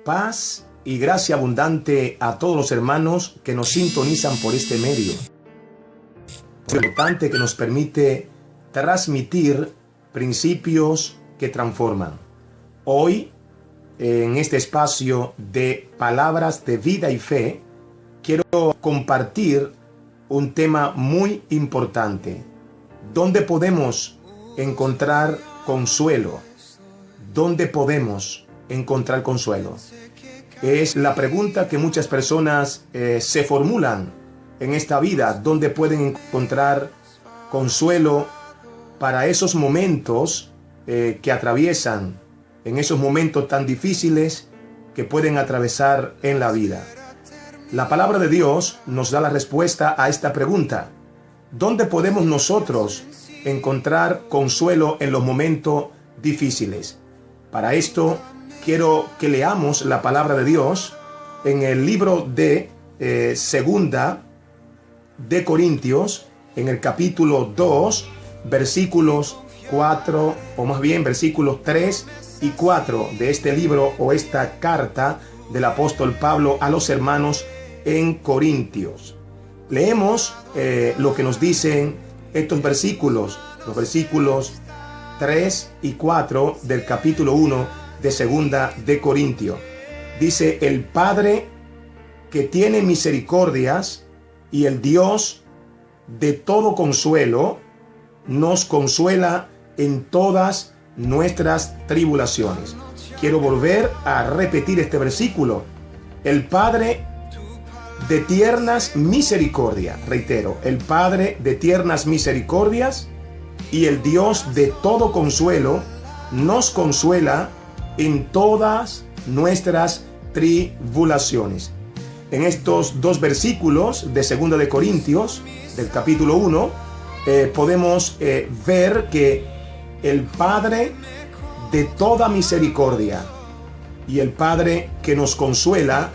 Paz y gracia abundante a todos los hermanos que nos sintonizan por este medio. Es importante que nos permite transmitir principios que transforman. Hoy, en este espacio de palabras de vida y fe, quiero compartir un tema muy importante. ¿Dónde podemos encontrar consuelo? ¿Dónde podemos encontrar consuelo? Es la pregunta que muchas personas se formulan en esta vida. ¿Dónde pueden encontrar consuelo para esos momentos que atraviesan, en esos momentos tan difíciles que pueden atravesar en la vida? La palabra de Dios nos da la respuesta a esta pregunta. ¿Dónde podemos nosotros encontrar consuelo en los momentos difíciles? Para esto quiero que leamos la palabra de Dios en el libro de Segunda de Corintios, en el capítulo 2, versículos 4, o más bien versículos 3 y 4 de este libro o esta carta del apóstol Pablo a los hermanos en Corintios. Leemos lo que nos dicen estos versículos, los versículos 3 y 4 del capítulo 1 de Segunda de Corintios. Dice: el Padre que tiene misericordias y el Dios de todo consuelo nos consuela en todas nuestras tribulaciones. Quiero volver a repetir este versículo. El Padre de tiernas misericordias, reitero, el Padre de tiernas misericordias y el Dios de todo consuelo nos consuela en todas nuestras tribulaciones. En estos dos versículos de 2 de Corintios, del capítulo 1, podemos ver que el Padre de toda misericordia y el Padre que nos consuela,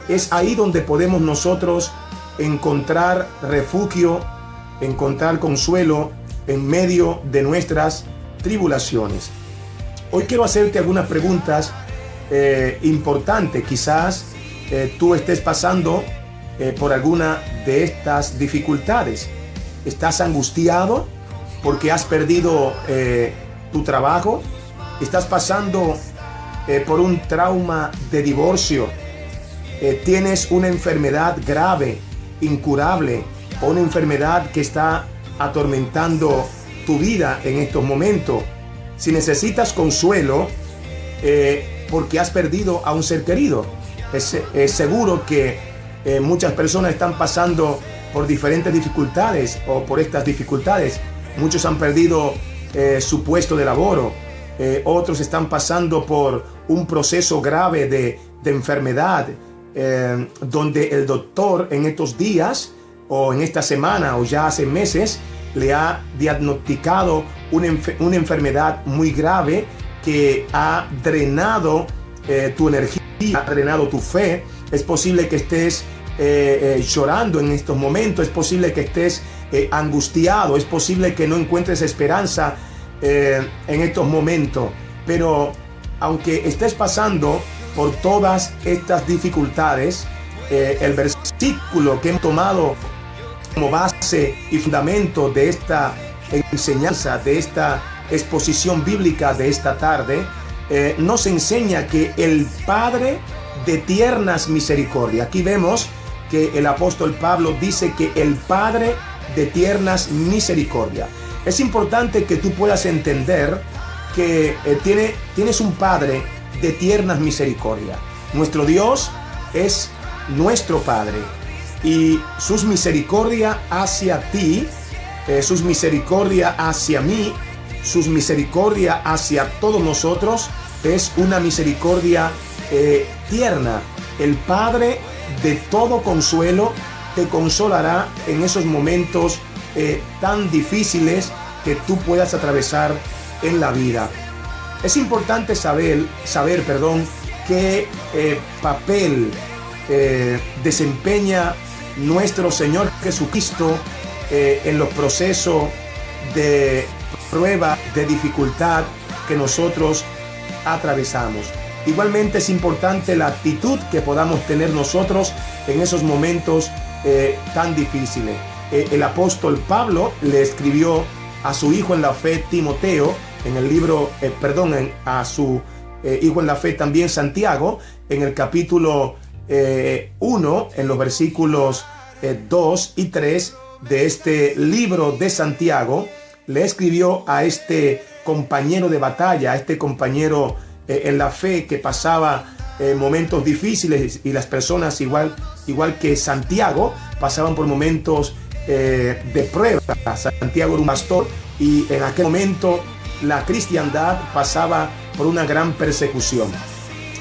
es ahí donde podemos nosotros encontrar refugio, encontrar consuelo en medio de nuestras tribulaciones. Hoy quiero hacerte algunas preguntas importantes. Quizás tú estés pasando por alguna de estas dificultades. ¿Estás angustiado porque has perdido tu trabajo? ¿Estás pasando por un trauma de divorcio? ¿Tienes una enfermedad grave, incurable, o una enfermedad que está atormentando tu vida en estos momentos? Si necesitas consuelo porque has perdido a un ser querido, es seguro que muchas personas están pasando por diferentes dificultades o por estas dificultades. Muchos han perdido su puesto de laboro, otros están pasando por un proceso grave de enfermedad, donde el doctor en estos días o en esta semana o ya hace meses le ha diagnosticado una enfermedad muy grave que ha drenado tu energía, ha drenado tu fe. Es posible que estés llorando en estos momentos, es posible que estés angustiado, es posible que no encuentres esperanza en estos momentos. Pero aunque estés pasando por todas estas dificultades, el versículo que hemos tomado como base y fundamento de esta enseñanza, de esta exposición bíblica de esta tarde, nos enseña que el Padre de tiernas misericordias. Aquí vemos que el apóstol Pablo dice que el Padre de tiernas misericordias. Es importante que tú puedas entender que tienes un Padre de tiernas misericordias. Nuestro Dios es nuestro Padre y sus misericordias hacia ti, sus misericordias hacia mí, sus misericordias hacia todos nosotros es una misericordia tierna. El Padre de todo consuelo te consolará en esos momentos tan difíciles que tú puedas atravesar en la vida. Es importante saber, qué papel desempeña nuestro Señor Jesucristo en los procesos de prueba, de dificultad que nosotros atravesamos. igualmente es importante la actitud que podamos tener nosotros en esos momentos tan difíciles. El apóstol Pablo le escribió a su hijo en la fe Timoteo, en el libro, a su hijo en la fe también Santiago, en el capítulo 1, en los versículos 2 y 3 de este libro de Santiago, le escribió a este compañero de batalla, a este compañero en la fe que pasaba momentos difíciles, y las personas igual que Santiago pasaban por momentos de prueba. Santiago era un pastor y en aquel momento la cristiandad pasaba por una gran persecución.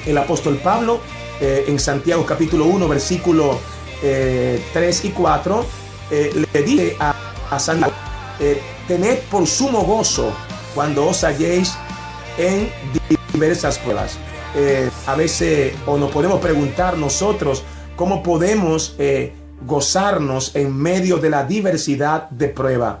El apóstol Pablo en Santiago capítulo 1 versículo 3 y 4 le dice a Santiago: tened por sumo gozo cuando os halléis en diversas pruebas. A veces nos podemos preguntar nosotros cómo podemos gozarnos en medio de la diversidad de prueba.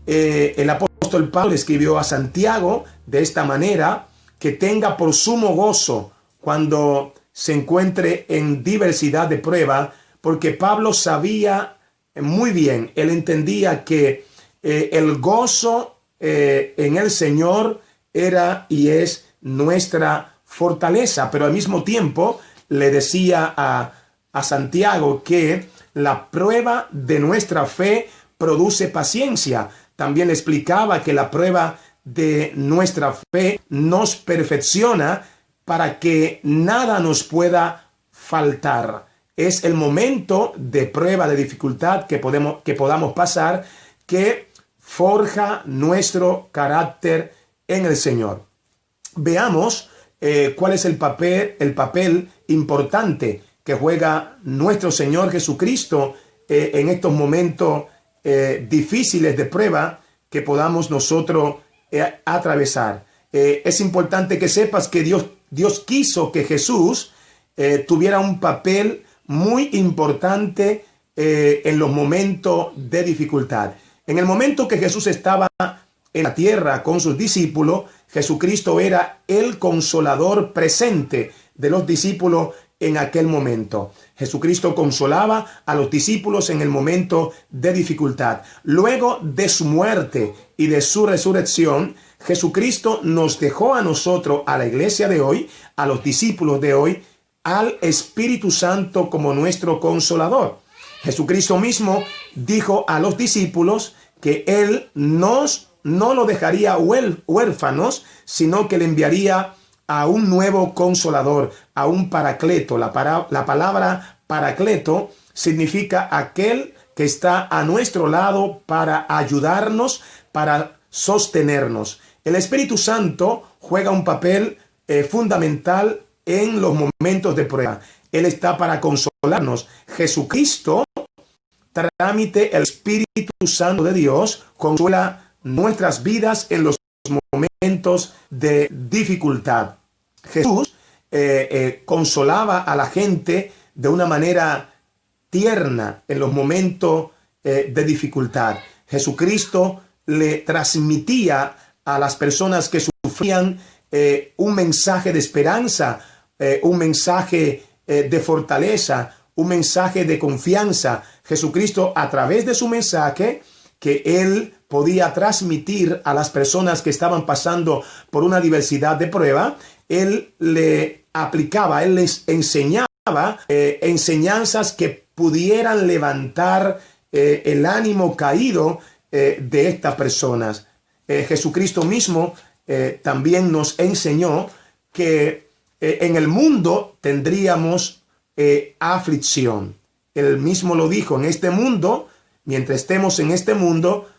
El apóstol Pablo escribió a Santiago de esta manera: que tenga por sumo gozo cuando se encuentre en diversidad de prueba, porque Pablo sabía muy bien, él entendía que el gozo en el Señor era y es nuestra fortaleza, pero al mismo tiempo le decía a Santiago que la prueba de nuestra fe produce paciencia. También le explicaba que la prueba de nuestra fe nos perfecciona para que nada nos pueda faltar. Es el momento de prueba, de dificultad que podamos pasar, que forja nuestro carácter en el Señor. Veamos cuál es el papel importante que juega nuestro Señor Jesucristo en estos momentos difíciles de prueba que podamos nosotros atravesar. Es importante que sepas que Dios quiso que Jesús tuviera un papel muy importante en los momentos de dificultad. En el momento que Jesús estaba en la tierra con sus discípulos, Jesucristo era el consolador presente de los discípulos en aquel momento. Jesucristo consolaba a los discípulos en el momento de dificultad. Luego de su muerte y de su resurrección, Jesucristo nos dejó a nosotros, a la iglesia de hoy, a los discípulos de hoy, al Espíritu Santo como nuestro consolador. Jesucristo mismo dijo a los discípulos que Él no lo dejaría huérfanos, sino que le enviaría a un nuevo consolador, a un paracleto. La palabra paracleto significa aquel que está a nuestro lado para ayudarnos, para sostenernos. El Espíritu Santo juega un papel fundamental en los momentos de prueba. Él está para consolarnos. Jesucristo, trámite el Espíritu Santo de Dios, consuela nuestras vidas en los momentos de dificultad. Jesús consolaba a la gente de una manera tierna en los momentos de dificultad. Jesucristo le transmitía a las personas que sufrían un mensaje de esperanza, un mensaje de fortaleza, un mensaje de confianza. Jesucristo, a través de su mensaje que Él podía transmitir a las personas que estaban pasando por una diversidad de prueba, Él le aplicaba, Él les enseñaba enseñanzas que pudieran levantar el ánimo caído de estas personas. Jesucristo mismo también nos enseñó que en el mundo tendríamos aflicción. Él mismo lo dijo: en este mundo, mientras estemos en este mundo,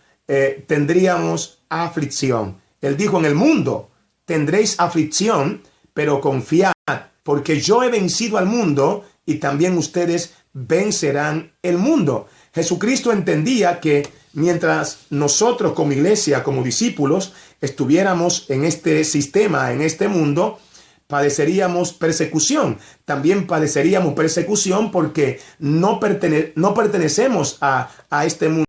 tendríamos aflicción. Él dijo: en el mundo tendréis aflicción, pero confiad, porque yo he vencido al mundo y también ustedes vencerán el mundo. Jesucristo entendía que mientras nosotros como iglesia, como discípulos, estuviéramos en este sistema, en este mundo, padeceríamos persecución. También padeceríamos persecución porque no pertenecemos a este mundo.